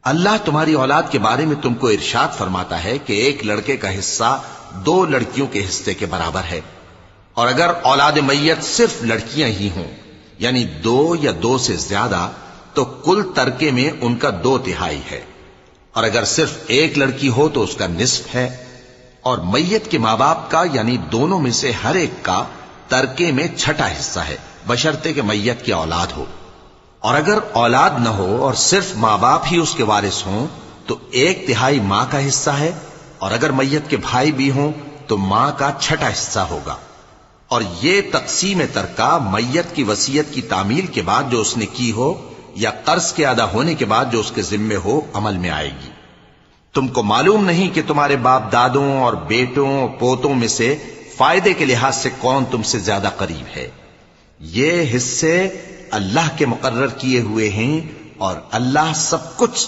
اللہ تمہاری اولاد کے بارے میں تم کو ارشاد فرماتا ہے کہ ایک لڑکے کا حصہ 2 لڑکیوں کے حصے کے برابر ہے، اور اگر اولاد میت صرف لڑکیاں ہی ہوں یعنی 2 یا 2 سے زیادہ تو کل ترکے میں ان کا 2/3 ہے، اور اگر صرف ایک لڑکی ہو تو اس کا نصف ہے، اور میت کے ماں باپ کا یعنی دونوں میں سے ہر ایک کا ترکے میں 6واں حصہ ہے، بشرطے کہ میت کی اولاد ہو، اور اگر اولاد نہ ہو اور صرف ماں باپ ہی اس کے وارث ہوں تو 1/3 ماں کا حصہ ہے، اور اگر میت کے بھائی بھی ہوں تو ماں کا 6واں حصہ ہوگا۔ اور یہ تقسیم ترکہ میت کی وصیت کی تعمیل کے بعد جو اس نے کی ہو یا قرض کے ادا ہونے کے بعد جو اس کے ذمے ہو عمل میں آئے گی۔ تم کو معلوم نہیں کہ تمہارے باپ دادوں اور بیٹوں اور پوتوں میں سے فائدے کے لحاظ سے کون تم سے زیادہ قریب ہے؟ یہ حصے اللہ کے مقرر کیے ہوئے ہیں اور اللہ سب کچھ